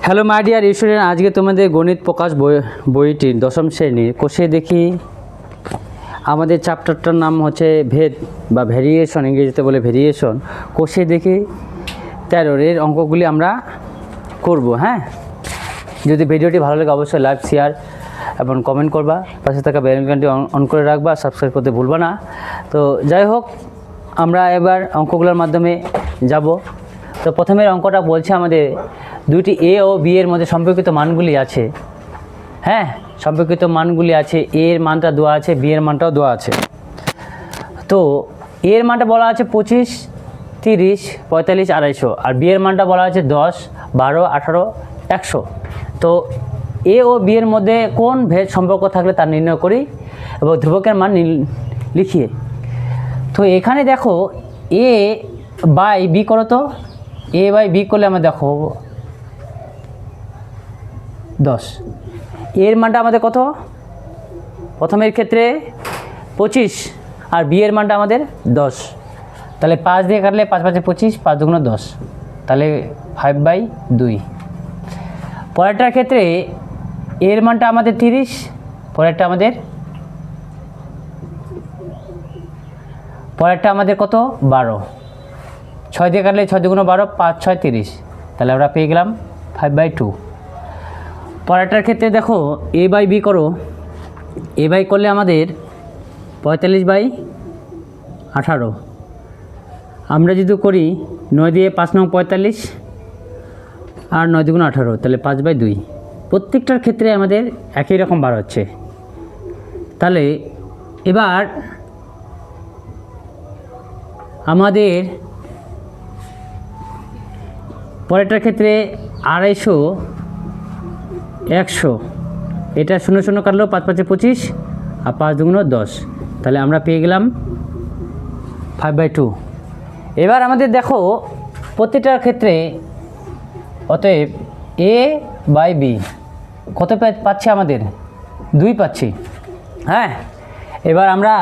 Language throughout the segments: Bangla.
হ্যালো মাই ডিয়ার স্টুডেন্ট, আজকে তোমাদের গণিত প্রকাশ বইটির দশম শ্রেণীর কোষে দেখি আমাদের চ্যাপ্টারটার নাম হচ্ছে ভেদ বা ভেরিয়েশন, ইংরেজিতে বলে ভেরিয়েশন। কোষে দেখি 13 এর অঙ্কগুলি আমরা করব। হ্যাঁ, যদি ভিডিওটি ভালো লাগে অবশ্যই লাইক, শেয়ার এবং কমেন্ট করবা, পাশে থাকা বেল আইকনটি অন করে রাখবা, সাবস্ক্রাইব করতে ভুলবা না। তো যাই হোক, আমরা এবার অঙ্কগুলোর মাধ্যমে যাব। তো প্রথমের অঙ্কটা বলছে আমাদের দুইটি এ ও বি এর মধ্যে সম্পর্কিত মানগুলি আছে। হ্যাঁ, সম্পর্কিত মানগুলি আছে, এ এর মানটা দেওয়া আছে, বি এর মানটাও দেওয়া আছে। তো এ এর মানটা বলা আছে 25, 30, 45, 250, আর বি এর মানটা বলা আছে 10, 12, 18, 100। তো এ ও বি এর মধ্যে কোন ভেদ সম্পর্ক থাকলে তা নির্ণয় করি এবং ধ্রুবকের মান লিখিয়ে। তো এখানে দেখো এ বাই বি করো, তো এ বাই বি করলে আমরা দেখো 10। এর মানটা আমাদের কত? প্রথমের ক্ষেত্রে 25 আর বি এর মানটা আমাদের 10। তাহলে 5 দিয়ে কাটলে 5 5 25, 5 দুগুণ 10, তাহলে 5/2। পরেরটার ক্ষেত্রে এর মানটা আমাদের 30, পরেরটা আমাদের কত? 12। 6 দিয়ে কাটলে 6 দুগুণ 12, 5 6 30, তাহলে আমরা পেয়ে গেলাম 5/2। পরেরটার ক্ষেত্রে দেখো এ বাই বি করো, এ বাই করলে আমাদের 45/18। আমরা যদি করি 9 দিয়ে 5 9 45 আর 9 দুগুণ 18, তাহলে 5/2। প্রত্যেকটার ক্ষেত্রে আমাদের একই রকম বার হচ্ছে। তাহলে এবার আমাদের পরেরটার ক্ষেত্রে 250, 100, এটা 0 0 কাটলো 5 5 25 আর 5 দুগুণ 10, তাহলে আমরা পেয়ে গেলাম 5/2। এবার আমাদের দেখো প্রত্যেকটার ক্ষেত্রে অতএব এ বাই বি কত পাচ্ছি? আমাদের 2 পাচ্ছি। হ্যাঁ, এবার আমরা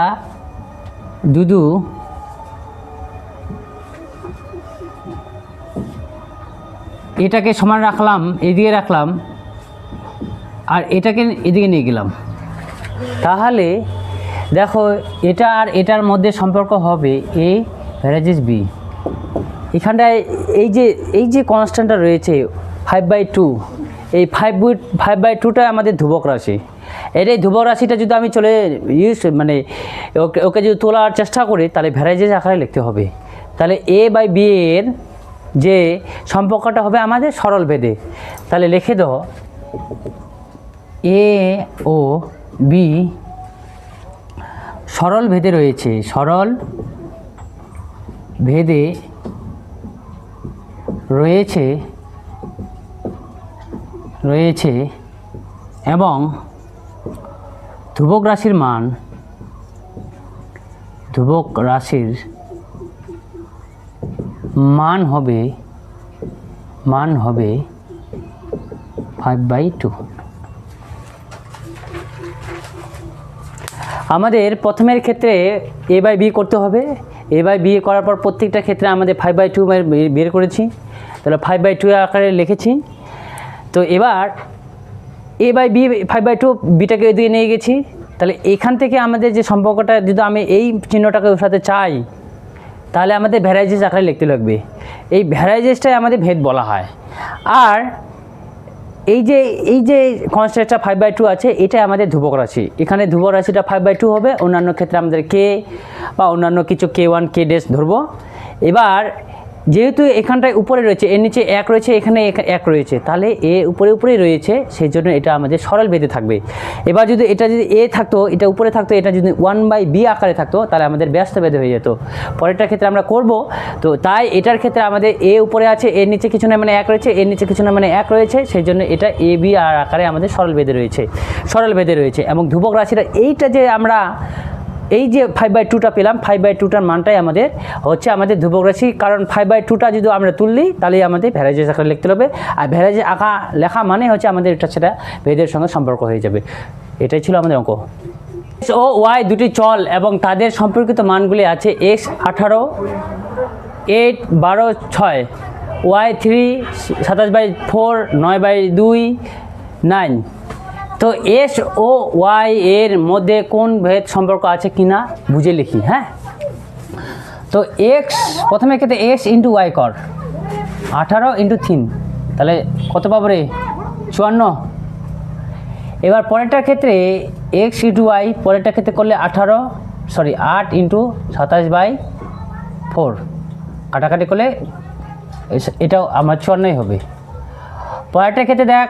এটাকে সমান রাখলাম, এদিকে রাখলাম, আর এটাকে এদিকে নিয়ে গেলাম। তাহলে দেখো এটা আর এটার মধ্যে সম্পর্ক হবে এ ভ্যারাইজিস বি। এখানটায় এই যে কনস্ট্যান্টটা রয়েছে 5/2, এই 5/2টা আমাদের ধ্রুবক রাশি। এটাই ধ্রুবক রাশিটা যদি আমি ওকে যদি তোলার চেষ্টা করি, তাহলে ভ্যারাইজিস আকারে লিখতে হবে। তাহলে এ বাই বি এর যে সম্পর্কটা হবে আমাদের সরল ভেদে। তাহলে লিখে দাও এ ও বি সরল ভেদে রয়েছে, সরল ভেদে রয়েছে এবং ধ্রুবক রাশির মান হবে 5/2। আমাদের প্রথমের ক্ষেত্রে এ বাই বি করতে হবে। এ বাই বি করার পর প্রত্যেকটা ক্ষেত্রে আমাদের 5/2 বের করেছি, তাহলে 5/2 আকারে লিখেছি। তো এবার এ বাই বি 5/2 বিটাকে এদিকে নিয়ে গেছি। তাহলে এখান থেকে আমাদের যে সম্পর্কটা, যদি আমি এই চিহ্নটাকে ওর সাথে চাই, তাহলে আমাদের ভ্যারাইজিস আকারে লিখতে লাগবে। এই ভ্যারাইজিসটাই আমাদের ভেদ বলা হয়। আর এই যে কনস্ট্যান্টটা 5/2 আছে, এটা আমাদের ধ্রুবক রাশি। এখানে ধ্রুবক রাশিটা 5/2 হবে। অন্যান্য ক্ষেত্রে আমাদের কে বা অন্যান্য কিছু k1 k ড্যাশ ধরবো। এবার যেহেতু এখানটায় উপরে রয়েছে, এর নিচে 1 রয়েছে, এখানে 1 রয়েছে, তাহলে এ উপরেই রয়েছে, সেই জন্য এটা আমাদের সরল ভেদে থাকবে। এবার যদি এটা যদি এ থাকতো, এটা উপরে থাকতো, এটা যদি 1/b আকারে থাকতো, তাহলে আমাদের ব্যস্ত ভেদে হয়ে যেত। পরেরটার ক্ষেত্রে আমরা করব। তো তাই এটার ক্ষেত্রে আমাদের এ উপরে আছে, এর নিচে কিছু না মানে 1 রয়েছে, এর নিচে কিছু না মানে 1 রয়েছে, সেই জন্য এটা এ বি আর আকারে আমাদের সরল ভেদে রয়েছে। এবং ধ্রুবক রাশিটা এইটা যে আমরা এই যে 5/2টা পেলাম, 5/2টার মানটাই আমাদের হচ্ছে আমাদের ধ্রুবক রাশি। কারণ 5/2টা যদি আমরা তুললি, তাহলে আমাদের ভ্যারাইজিস আকারে লিখতে হবে। আর ভ্যারাইজিস লেখা মানে হচ্ছে আমাদের সেটা ভেদের সঙ্গে সম্পর্ক হয়ে যাবে। এটাই ছিল আমাদের অঙ্ক। এক্স ও ওয়াই দুটি চল এবং তাদের সম্পর্কিত মানগুলি আছে x 18, 8, 12, 6, ওয়াই 3 27/4 9/2 9। তো এস ও ওয়াই এর মধ্যে কোন ভেদ সম্পর্ক আছে কি না বুঝে লিখি। হ্যাঁ, তো এক্স প্রথমে ক্ষেত্রে এক্স ইন্টু ওয়াই কর, 18 ইন্টু 3, তাহলে কত পাবো রে? 54। এবার পরেরটার ক্ষেত্রে এক্স ইন্টু ওয়াই, পরেরটার ক্ষেত্রে করলে 8 ইন্টু 27/4, কাটাকাটি করলে এটাও আমার 54 হবে। পরেরটার ক্ষেত্রে দেখ,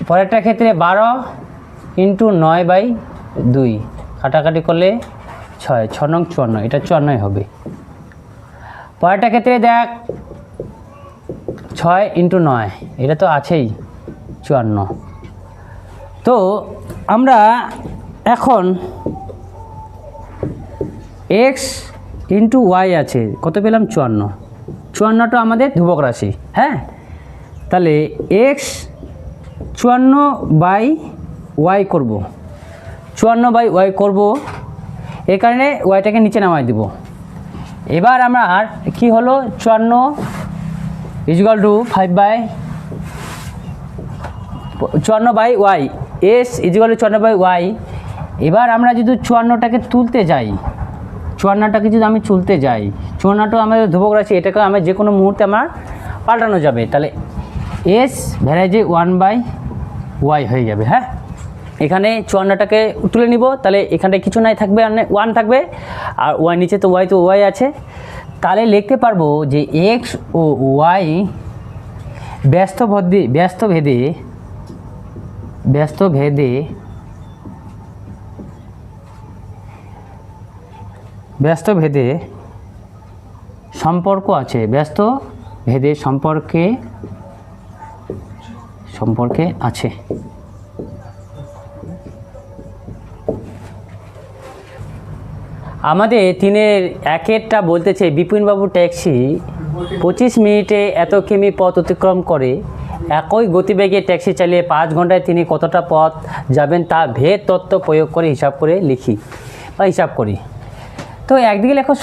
পরেরটার ক্ষেত্রে 12 ইন্টু 9/2, কাটাকাটি করলে 6, 6 নং 54, এটা 54 হবে। পরেরটার ক্ষেত্রে দেখ 6 ইন্টু 9, এটা তো আছেই 54। তো আমরা এখন এক্স ইন্টু ওয়াই আছে, কত পেলাম? 54। 54টা আমাদের ধ্রুবক রাশি। হ্যাঁ, তাহলে এক্স 54/ওয়াই করব, 54/ওয়াই করব, এই কারণে ওয়াইটাকে নিচে নামাই দেব। এবার আমরা আর কী হলো, 54 = 54/ওয়াই, এস = 54/ওয়াই। এবার আমরা যদি 54টাকে তুলতে যাই, 54টাকে যদি আমি তুলতে যাই, 54টা আমাদের ধ্রুবক রাশি, এটাকে আমি যে কোনো মুহূর্তে আমার পাল্টানো যাবে, তাহলে এস ভ্যারাইজে 1/ওয়াই হয়ে যাবে। হ্যাঁ, এখানে 54টাকে তুলে নিব, তাহলে এখানে কিছু নাই থাকবে, 1 থাকবে, আর ওয়াই নিচে তো ওয়াই আছে, তাহলে লিখতে পারবো যে এক্স ও ওয়াই ব্যস্ত ভেদে সম্পর্ক আছে, সম্পর্কে আছে। আমাদের 3-এর 1-এরটা বলতেছে বিপিনবাবু ট্যাক্সি 25 মিনিটে এত কিমি পথ অতিক্রম করে, একই গতিবেগে ট্যাক্সি চালিয়ে 5 ঘন্টায় তিনি কতটা পথ যাবেন তা ভেদ তত্ত্ব প্রয়োগ করে হিসাব করে লিখি বা হিসাব করি। তো একদিকে লেখো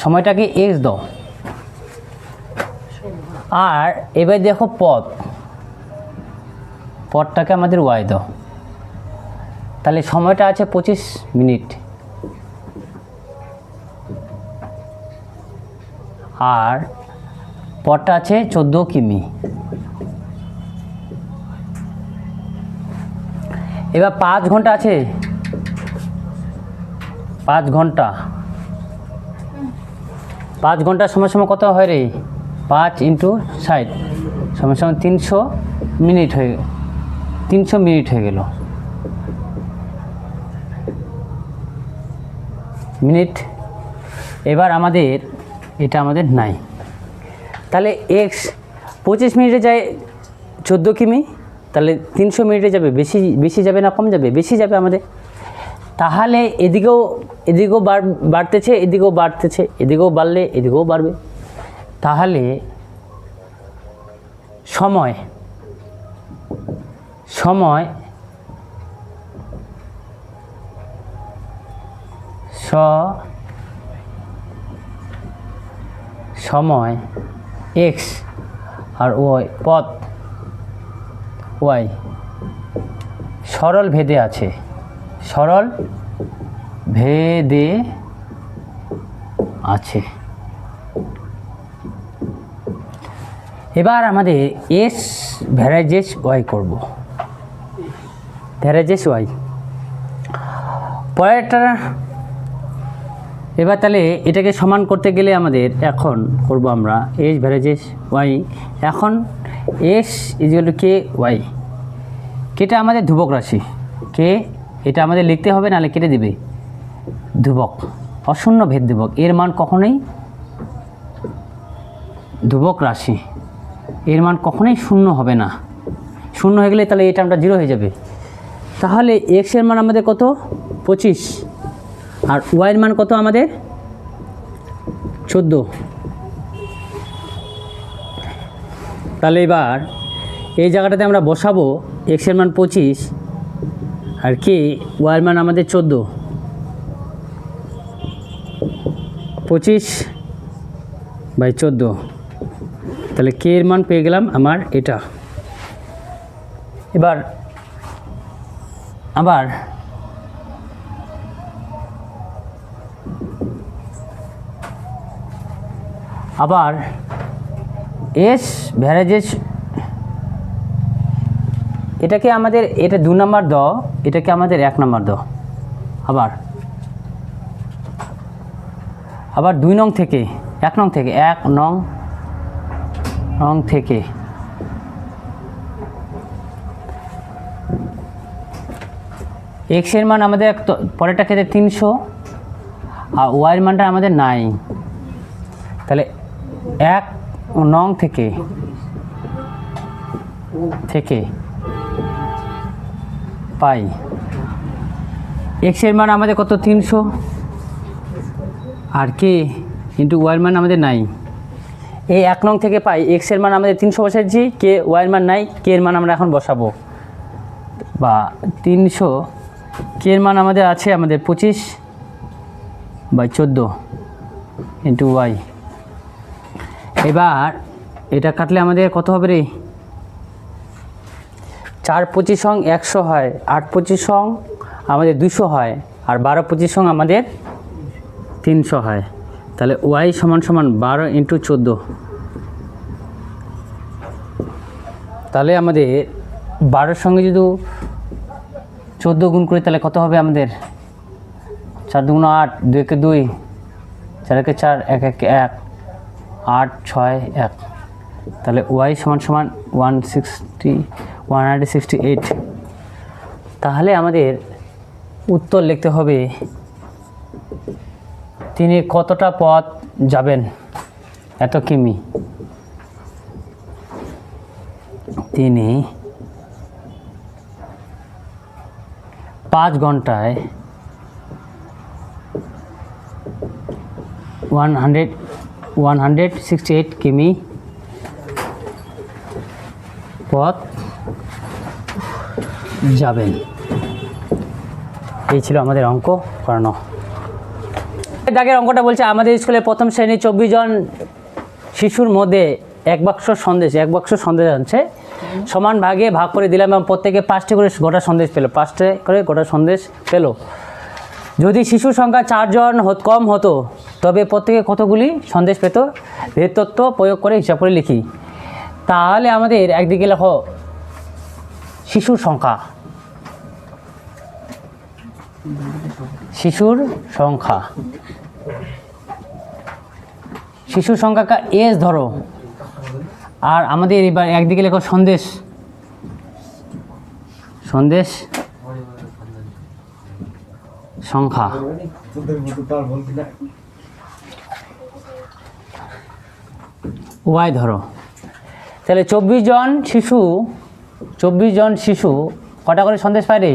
সময়টাকে এক্স দাও, আর এবার দেখো পথটাকে আমাদের ওয়াই দাও, তাহলে সময়টা আছে 25 মিনিট, আর পথটা আছে 14 কিমি। এবার 5 ঘন্টা আছে, 5 ঘন্টা, 5 ঘন্টার সময় কত হয় রে? 5 × 60 সময় 300 মিনিট হয়ে গেল। এবার এটা আমাদের নাই, তাহলে এক্স 25 মিনিটে যায় 14 কিমি, তাহলে 300 মিনিটে যাবে, বেশি যাবে না কম যাবে? বেশি যাবে আমাদের। তাহলে এদিকেও বাড়তেছে, এদিকেও বাড়তেছে, এদিকেও বাড়লে এদিকেও বাড়বে, তাহলে সময় এক্স আর ওয়াই, পথ ওয়াই সরল ভেদে আছে, এবার আমাদের এস ভ্যারাইজেস ওয়াই করব, পরেরটা। এবার তাহলে এটাকে সমান করতে গেলে আমাদের এখন করব আমরা এস ভ্যারাইজেস ওয়াই। এখন এস = কে ওয়াই, কেটা আমাদের ধ্রুবক রাশি, কে এটা আমাদের লিখতে হবে, নাহলে কেটে দিবে। ধ্রুবক, অশূন্য ভেদ ধ্রুবক, এর মান কখনোই ধ্রুবক রাশি, এর মান কখনোই শূন্য হবে না। শূন্য হয়ে গেলে তাহলে এটা আমরা 0 হয়ে যাবে। তাহলে এক্স এর মান আমাদের কত? 25, আর ওয়াইয়ের মান কত আমাদের? 14। তাহলে এবার এই জায়গাটাতে আমরা বসাবো এক্স এর মান 25 আর কে ওয়াইয়ের মান আমাদের 14। 25/14, তাহলে কে এর মান পেয়ে গেলাম আমার এটা। এবার আবার এস ভ্যারাইজেস, এটাকে আমাদের, এটা 2 নম্বর দ, এটাকে আমাদের 1 নম্বর দ। আবার 2 নং থেকে 1 নং থেকে 1 নং থেকে এক্স এর মান আমাদের পরেরটা ক্ষেত্রে 300 আর ওয়াইয়ের মানটা আমাদের নাই, তাহলে 1 নং থেকে পাই এক্স এর মান আমাদের কত 300 আর কে ইন্টু ওয়াইয়ের মান আমাদের নাই। এই 1 নং থেকে পাই এক্স এর মান আমাদের 300 বসাচ্ছি, কে ওয়াইয়ের মান নাই, কে এর মান আমরা এখন বসাবো, বা 300 কে এর মান আমাদের আছে আমাদের 25/14 ইন্টু ওয়াই। এবার এটা কাটলে আমাদের কত হবে রে, 4/25 100 হয়, 8/25 আমাদের 200 হয়, আর 12/25 আমাদের 300 হয়। তাহলে ওয়াই সমান 12 ইন্টু 14, তাহলে আমাদের 12-এর সঙ্গে যদি 14 গুণ করি তাহলে কত হবে আমাদের, 4 2 8, 2 1 2, 4 1 4, 1 1 1, 8 6 1, তাহলে ওয়াই সমান 168। তাহলে আমাদের উত্তর লিখতে হবে তিনি কতটা পথ যাবেন, এত কিমি, তিনি 5 ঘন্টায় 168 কিমি পথ যাবেন। এই ছিল আমাদের অঙ্ক করানো। দাগের অঙ্কটা বলছে আমাদের স্কুলে প্রথম শ্রেণী 24 জন শিশুর মধ্যে এক বাক্স সন্দেশ আনছে, সমান ভাগে ভাগ করে দিলাম এবং প্রত্যেকে 5টি করে গোটা সন্দেশ পেল, 5টি করে গোটা সন্দেশ পেল। যদি শিশু সংখ্যা 4 জন কম হতো তবে প্রত্যেকে কতগুলি সন্দেশ পেত, ভেদ তত্ত্ব প্রয়োগ করে হিসাব করে লিখি। তাহলে আমাদের একদিকে লেখো শিশুর সংখ্যা, শিশুর সংখ্যা এস ধরো, আর আমাদের এবার একদিকে লেখো সন্দেশ সংখ্যা। ওয়াই ধরো। তাহলে 24 জন শিশু কটা করে সন্দেশ পায় রে,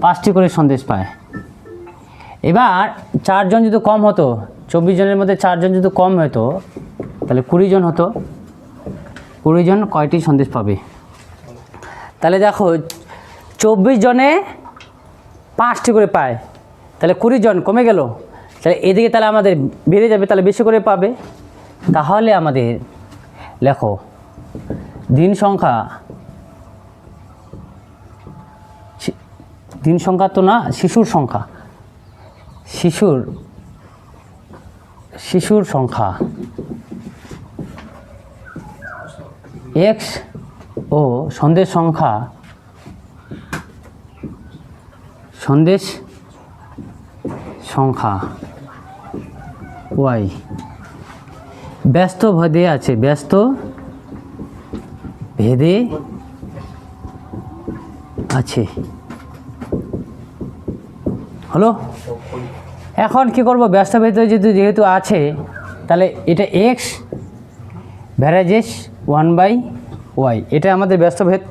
5টি করে সন্দেশ পায়। এবার 4 জন যদি কম হতো, 24 জনের মধ্যে 4 জন যদি কম হতো তাহলে 20 জন হতো, 20 জন কয়টি সন্দেশ পাবে। তাহলে দেখো 24 জনে 5টি করে পায়, তাহলে 20 জন কমে গেল, তাহলে এদিকে তাহলে আমাদের বেড়ে যাবে, তাহলে বেশি করে পাবে। তাহলে আমাদের লেখো দিন সংখ্যা তো না, শিশুর সংখ্যা এক্স ও সন্দেশ সংখ্যা ওয়াই ব্যস্ত ভেদে আছে। হলো, এখন কি করব, ব্যস্ত ভেদে যেহেতু আছে তাহলে এটা এক্স ভ্যারাইজেস 1/y, এটা আমাদের ব্যস্ত ভেদ।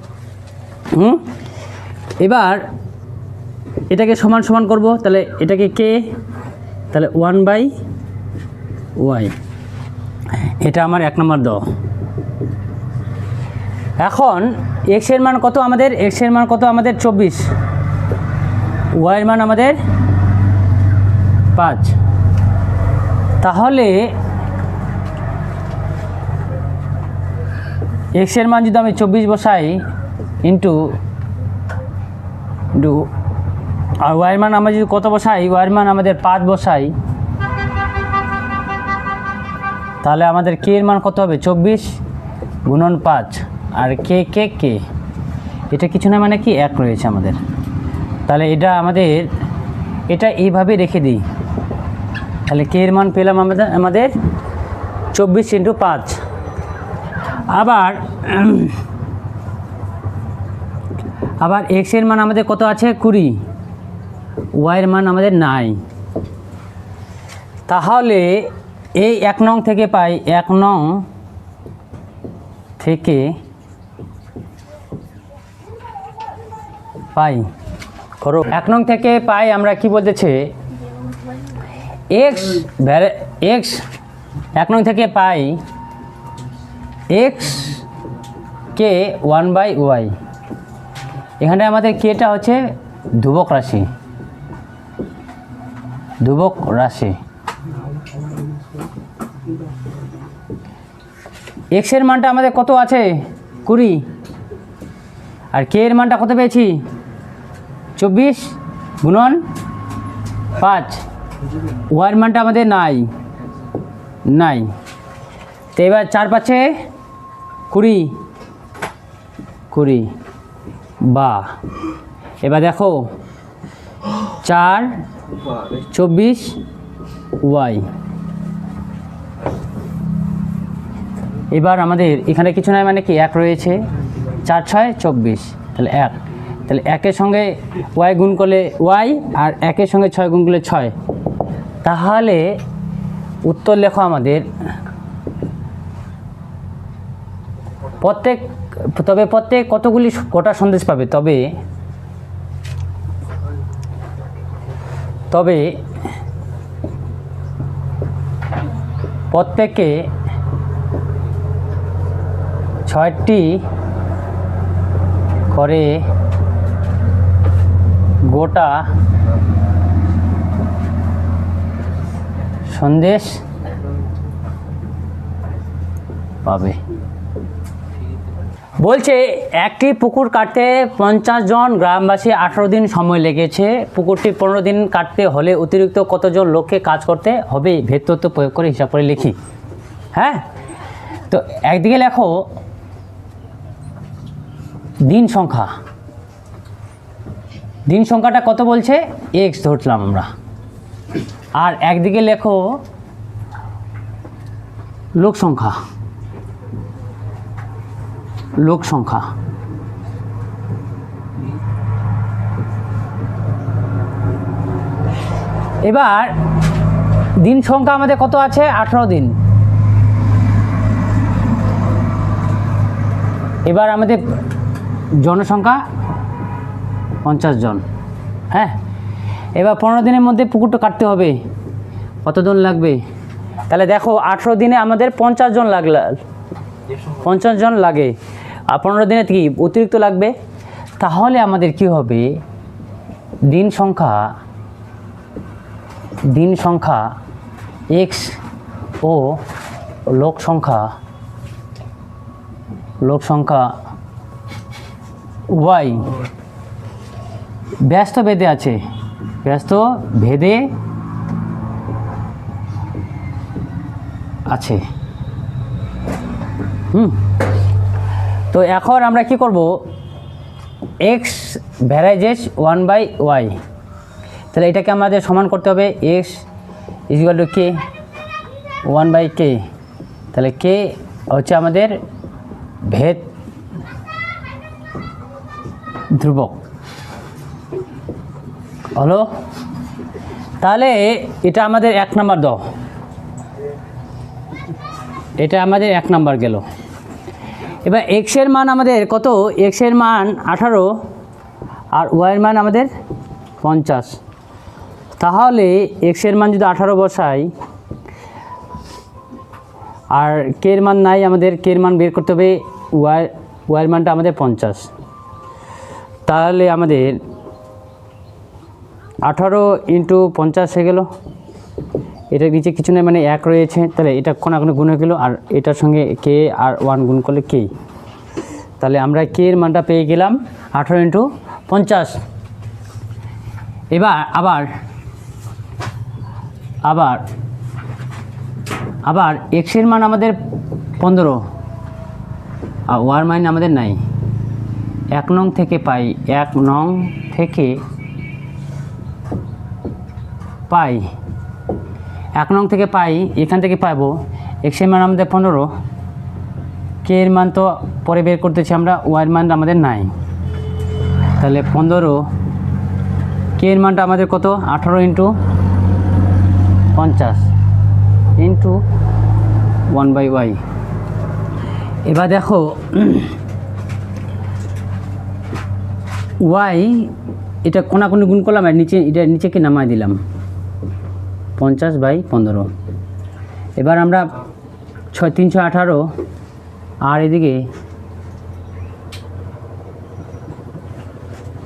এবার এটাকে সমান করব, তাহলে এটাকে কে, তাহলে 1/y, এটা আমার 1 নম্বর দ। এখন এক্স এর মান কত আমাদের, 24, ওয়াইয়ের মান আমাদের 5, তাহলে এক্সের মান যদি আমি 24 বসাই ইন্টু আর ওয়াইয়ের মান আমরা যদি কত বসাই, ওয়াইয়ের মান আমাদের 5 বসাই, তাহলে আমাদের কে এর মান কত হবে 24 গুণন 5 আর কে কে কে এটা কিছু না, মানে কি 1 রয়েছে আমাদের। তাহলে এটা আমাদের এটা এইভাবে রেখে দিই, তাহলে কে এর মান পেলাম আমাদের 24 ইন্টু 5। আবার এক্সের মান আমাদের কত আছে 20, ওয়াইয়ের মান আমাদের নাই। তাহলে এই 1 নং থেকে পাই, 1 নং থেকে পাই করো 1 নং থেকে পাই আমরা কি বলতেছে এক্স 1 নং থেকে পাই এক্স কে 1/y। এখানে আমাদের কেটা হচ্ছে ধ্রুবক রাশি, এক্সের মানটা আমাদের কত আছে 20, আর কে এর মানটা কত পেয়েছি 24 গুণন 5, ওয়াইয়ের মানটা আমাদের নাই। তো এবার 4 5 20 বা এবার দেখো 4 24 ওয়াই। এবার আমাদের এখানে কিছু নয়, মানে কি 1 রয়েছে, 4 6 24, তাহলে 1, তাহলে 1-এর সঙ্গে ওয়াই গুণ করলে ওয়াই, আর 1-এর সঙ্গে 6 গুণ করলে 6। তাহলে উত্তর লেখো আমাদের প্রত্যেক কতগুলি কটা সন্দেশ পাবে, তবে প্রত্যেকে 6টি করে গোটা সন্দেশ পাবে। বলছে একটি পুকুর কাটতে 50 জন গ্রামবাসী 18 দিন সময় লেগেছে। পুকুরটি 15 দিন কাটতে হলে অতিরিক্ত কতজন লোককে কাজ করতে হবে ভেদতত্ত্ব প্রয়োগ করে হিসাব করে লিখি। হ্যাঁ, তো একদিকে লেখো দিন সংখ্যাটা কত বলছে এক্স ধরলাম আমরা, আর একদিকে লেখো লোক সংখ্যা। এবার দিন সংখ্যা আমাদের কত আছে 18 দিন। এবার আমাদের জনসংখ্যা 50 জন। হ্যাঁ, এবার 15 দিনের মধ্যে পুকুরটা কাটতে হবে, কত জন লাগবে? তাহলে দেখো 18 দিনে আমাদের 50 জন লাগে, আর 15 দিনে কি অতিরিক্ত লাগবে। তাহলে আমাদের কি হবে দিন সংখ্যা এক্স ও লোক সংখ্যা ওয়াই ব্যস্ত ভেদে আছে। তো এখন আমরা কি করব, এক্স ভ্যারাইজেস 1/y, তাহলে এটাকে আমাদের সমান করতে হবে x equal to K 1/k। তাহলে কে হচ্ছে আমাদের ভেদ ধ্রুবক হলো। তাহলে এটা আমাদের 1 নাম্বার দাও, এটা আমাদের 1 নাম্বার গেল। এবার এক্সের মান আমাদের কত, এক্সের মান 18 আর ওয়াইয়ের মান আমাদের 50। তাহলে এক্সের মান যদি 18 বসাই আর কের মান নাই, আমাদের কের মান বের করতে হবে, ওয়াইয়ের মানটা আমাদের 50। তাহলে আমাদের 18 × 50 হয়ে গেল এটার নিচে কিছু নেই, মানে 1 রয়েছে, তাহলে এটা কোনাকুনি গুণ হয়ে গেল, আর এটার সঙ্গে কে আর 1 গুণ করলে কে, তাহলে আমরা কে এর মানটা পেয়ে গেলাম 18 × 50। এবার আবার এক্স এর মান আমাদের 15 আর ওয়ার মান আমাদের নাই। 1 নং থেকে পাই, 1 নং থেকে পাই, 1 নং থেকে পাই, এখান থেকে পাবো এক্স এর মান আমাদের 15, কে এর মান তো পরে বের করতেছি আমরা, ওয়ার মান আমাদের নাই, তাহলে 15, কে এর মানটা আমাদের কত 18 × 50 × 1/y। এবার দেখো ওয়াই এটা কোনাকুনি গুণ করলাম, আর এটা নিচেকে নামায় দিলাম 50/15। এবার আমরা 318 আর এদিকে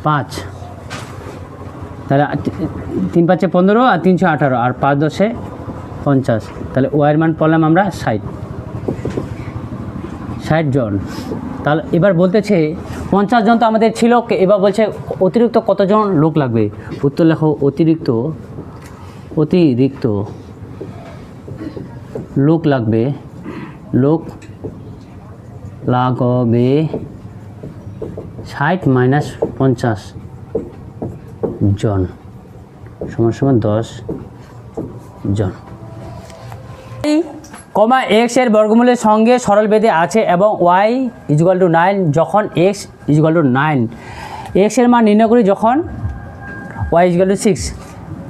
5, তাহলে 3 × 5 = 15 আর 318 আর 5 × 10 = 50, তাহলে ওয়াইয়ের মান পেলাম আমরা 60 জন। তাহলে এবার বলতেছে 50 জন তো আমাদের ছিল, এবার বলছে অতিরিক্ত কতজন লোক লাগবে। উত্তর লেখো অতিরিক্ত লোক লাগবে 60 - 50 জন সমান 10 জন। কমা এক্স এর বর্গমূলের সঙ্গে সরল বেঁধে আছে এবং y = 9 যখন x = 9, এক্স এর মান নির্ণয় করি যখন y = 6।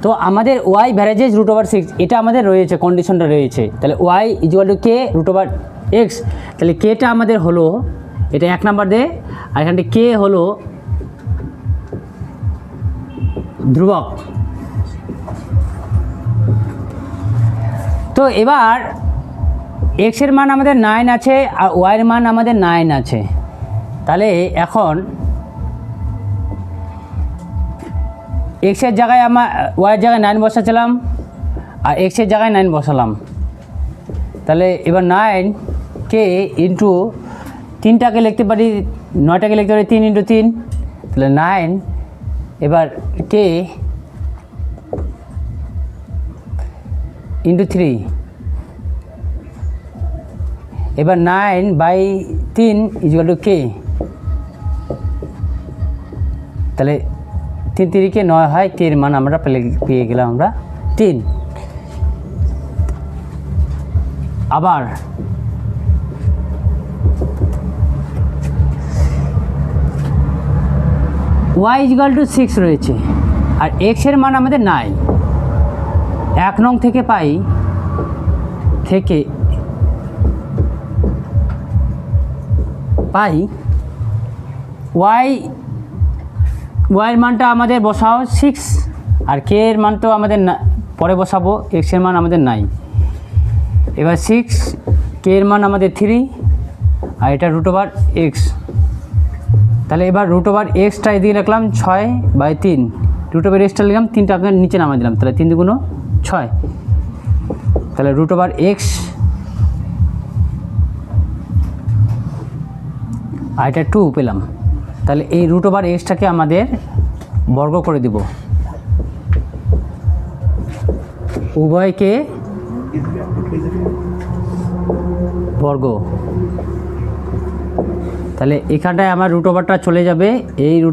তো আমাদের y ভ্যারেজেস √6 এটা আমাদের রয়েছে, কন্ডিশনটা রয়েছে, তাহলে y = k √x, তাহলে kটা আমাদের হলো এটা 1 নাম্বার দে, আর এখানে k হলো ধ্রুবক। তো এবার x এর মান আমাদের 9 আছে আর y এর মান আমাদের 9 আছে, তাহলে এখন x এর জায়গায় আমরা y এর জায়গায় 9 বসাচ্ছিলাম আর x এর জায়গায় 9 বসালাম, তাহলে এবার 9কে ইন্টু 3টাকে লিখতে পারি, 9টাকে লিখতে পারি 3 × 3, তাহলে 9, এবার k × 3, এবার 9/3 = k, তাহলে 3 × 3 = 9 হয়, k এর মান আমরা পেয়ে গেলাম আমরা 3। আবার y = 6 রয়েছে আর x এর মান আমাদের নাই, 1 নং থেকে পাই y এর মানটা আমাদের বসাও 6 আর k এর মান তো আমাদের পরে বসাবো, x এর মান আমাদের নাই। এবার 6, k এর মান আমাদের 3 আর এটা √x, তাহলে এবার √xটা এদিকে লিখলাম 6/3, √xটা লিখলাম 3টাকে নিচে নামিয়ে দিলাম, তাহলে 3 × 2 = 6, তাহলে √x আর এটা 2 পেলাম, তাহলে এই √xটাকে আমাদের বর্গ করে দেব, উভয়কে বর্গ, তাহলে এখানটায় আমার √টা চলে যাবে, এই √,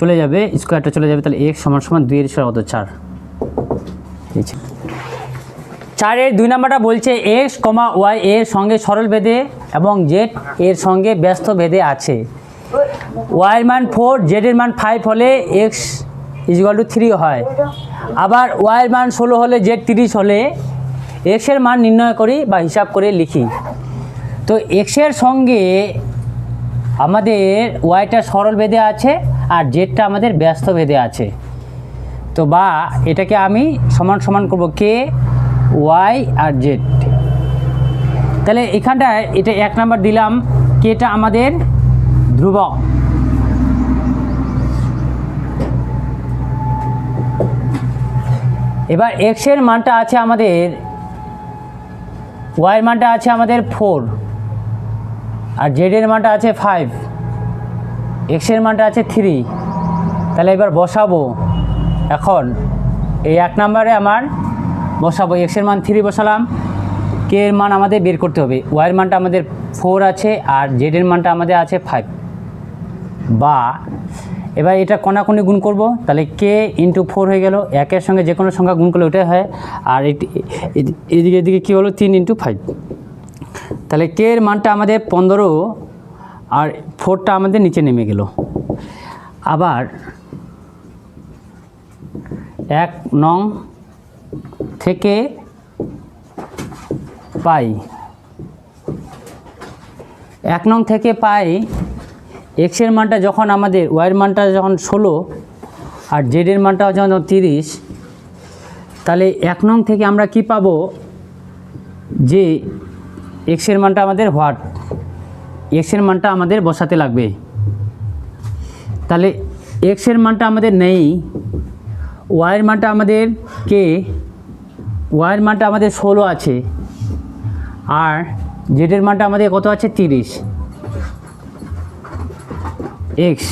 চলে যাবে, স্কোয়ারটা চলে যাবে, তাহলে x = 2 এর স্কোয়ার কত 4। 4-এর 2 নাম্বারটা বলছে x, y এর সঙ্গে সরল বেঁধে এবং z এর সঙ্গে ব্যস্ত বেঁধে আছে, y এর মান 4, z এর মান 5 হলে x = 3 হয়, আবার y এর মান 16 হলে z 30 হলে x এর মান নির্ণয় করি বা হিসাব করে লিখি। তো x এর সঙ্গে আমাদের yটা সরল বেঁধে আছে আর জেডটা আমাদের ব্যস্ত বেঁধে আছে, তো বা এটাকে আমি সমান করব k, y আর z। তাহলে এখানটায় এটা 1 নাম্বার দিলাম, কেটা আমাদের ধ্রুবক, এবার এক্সের মানটা আছে আমাদের, ওয়াইয়ের মানটা আছে আমাদের 4 আর জেডের মানটা আছে 5, এক্সের মানটা আছে 3। তাহলে এবার বসাবো, এখন এই 1 নম্বরে আমার বসাবো এক্সের মান 3 বসালাম, কে এর মান আমাদের বের করতে হবে, ওয়াইয়ের মানটা আমাদের 4 আছে আর জেডের মানটা আমাদের আছে 5। বা এবার এটা কোনাকুনি গুণ করব, তাহলে কে ইন্টু 4 হয়ে গেল, একের সঙ্গে যে কোনো সংখ্যা গুণ করলে ওটাই হয়। আর এদিকে কী হলো 3 ইন্টু 5, তাহলে কে এর মানটা আমাদের 15 আর 4টা আমাদের নিচে নেমে গেল। আবার 1 নং থেকে পাই, 1 নং থেকে পাই এক্সের মানটা যখন আমাদের, ওয়াইয়ের মানটা যখন 16 আর জেডের মানটা যখন 30, তাহলে 1 নং থেকে আমরা কি পাবো, যে এক্সের মানটা আমাদের হোয়াট, এক্সের মানটা আমাদের বসাতে লাগবে। তাহলে এক্সের মানটা আমাদের নেই, ওয়াইয়ের মানটা আমাদের কে, ওয়াইয়ের মানটা আমাদের 16 আছে আর জেডের মানটা আমাদের কত আছে 30। এক্স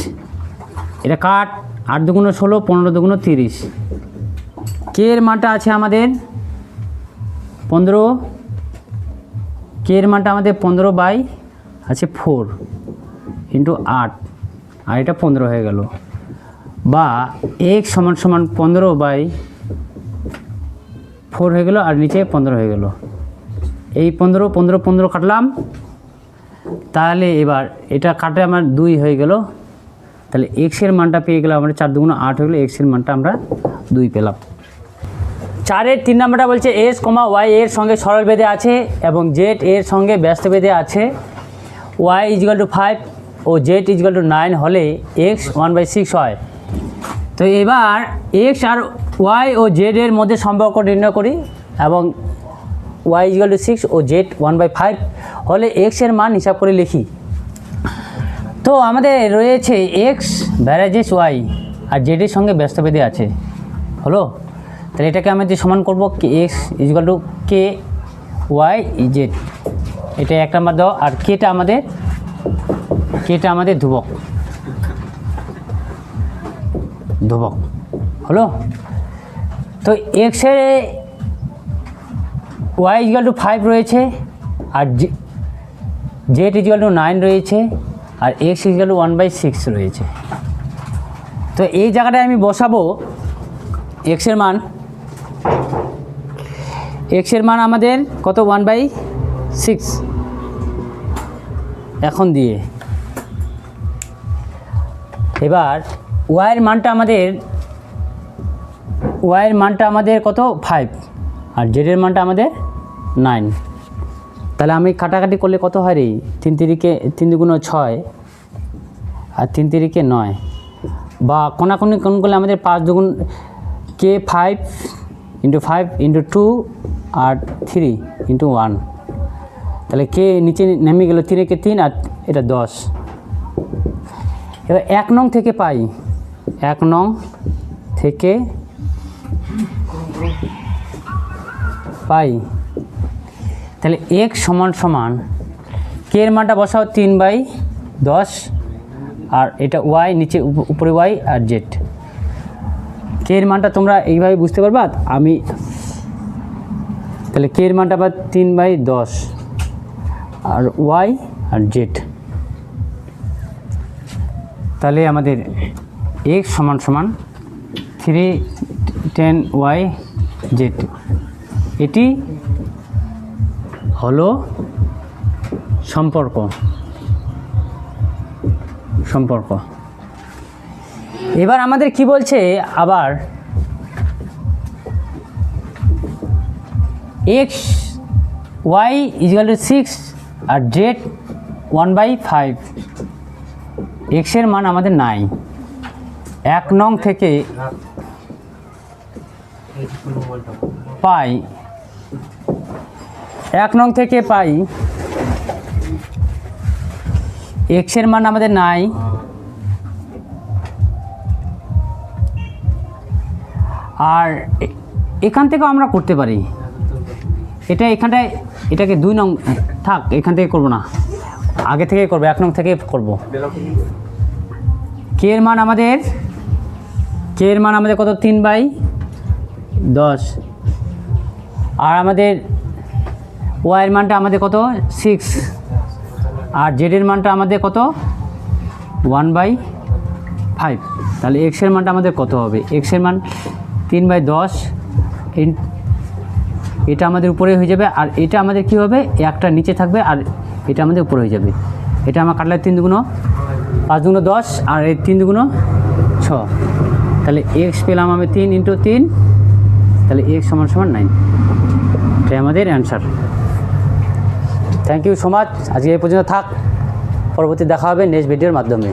এটা কাট, 8 দুগুণ 16, 15 দুগুণ 30। কে এর মানটা আছে আমাদের 15, কে এর মানটা আমাদের 15 বাই আছে 4 ইন্টু 8 আর এটা 15 হয়ে গেল। বা এক্স সমান সমান 15 বাই 4 হয়ে গেল আর নিচে 15 হয়ে গেল। এই 15 15 15 কাটলাম, তাহলে এবার এটা কাটে আমার 2 হয়ে গেল। তাহলে এক্সের মানটা পেয়ে গেলাম আমরা 4 দুগুণ 8 হয়ে গেলো, এক্সের মানটা আমরা 2 পেলাম। 4-এর 3 নম্বরটা বলছে এস, ওয়াই এর সঙ্গে সরল বেঁধে আছে এবং জেড এর সঙ্গে ব্যস্ত বেঁধে আছে, ওয়াই ইজিক্যাল টু 5 ও জেড ইজিক্যাল টু 9 হলে এক্স 1/6 হয়। তো এবার এক্স আর ওয়াই ও জেড এর মধ্যে সম্পর্ক নির্ণয় করি এবং ওয়াই ইজিক্যাল টু 6 ও জেড 1/5 হলে এক্স এর মান হিসাব করে লিখি। তো আমাদের রয়েছে এক্স ভ্যারাজেস ওয়াই আর জেডের সঙ্গে ব্যস্ত বেঁধে আছে, হলো। তাহলে এটাকে আমাদের সমান করব কে এক্স ইজিক্যাল টু কে ওয়াই জেড, এটা 1 নাম্বার দাও। আর কেটা আমাদের ধ্রুবক হলো। তো এক্সের ওয়াই ইজিক্যাল টু 5 রয়েছে আর জেড ইজিক্যাল টু 9 রয়েছে আর এক্স ইজিক্যাল টু 1/6 রয়েছে। তো এই জায়গাটায় আমি বসাবো এক্সের মান, এক্সের মান আমাদের কত 1/6 এখন দিয়ে। এবার ওয়াইয়ের মানটা আমাদের কত 5 আর জেডের মানটা আমাদের 9। তাহলে আমি কাটাকাটি করলে কত হয় রে, 3 দুগুণ 6 আর 3 তিরিকে 9, বা কোনাকুনি কোন করলে আমাদের 5 দুগুণ কে 5 ইন্টু 5 ইন্টু 2 আর 3 ইন্টু 1, তাহলে কে নিচে নেমে গেল 3 3 আর এটা 10। এবার 1 নং থেকে পাই, 1 নং থেকে পাই, তাহলে এক্স সমান সমান কে এর মানটা বসাও 3/10 আর এটা ওয়াই নিচে উপরে ওয়াই আর জেড। কে এর মানটা তোমরা এইভাবে বুঝতে পারবা। আমি তাহলে কে এর মানটা আবার 3/10 আর ওয়াই আর জেড, তাহলে আমাদের এক্স সমান সমান 3 10 ওয়াই জেড, এটি হলো সম্পর্ক। এবার আমাদের কি বলছে, আবার এক্স ওয়াই ইজিক্যাল টু 6 আর জেড 1/5, এক্সের মান আমাদের নাই। 1 নং থেকে পাই, 1 নং থেকে পাই এক্সের মান আমাদের নাই, আর এখান থেকেও আমরা করতে পারি। এটা এখানটায় এটাকে 2 নং থাক, এখান থেকে করব না, আগে থেকে করব, 1 নং থেকে করব। কে এর মান আমাদের কত? 3/10। আর আমাদের ওয়াইয়ের মানটা আমাদের কত? 6। আর জেডের মানটা আমাদের কত? 1/5। তাহলে এক্সের মানটা আমাদের কত হবে? এক্সের মান 3/10, এটা আমাদের উপরে হয়ে যাবে, আর এটা আমাদের কি হবে? একটা নিচে থাকবে, আর এটা আমাদের উপরে হয়ে যাবে। এটা আমার কাটলে 3 দুগুণ 5 দুগুণ 10, আর এই 3 দুগুণ 6। তাহলে এক্স পেলাম আমি 3 × 3, তাহলে এক্স = 9। এটাই আমাদের answer. Thank you so much. আজকে এই পর্যন্ত থাক, পরবর্তী দেখা হবে নেক্সট ভিডিওর মাধ্যমে।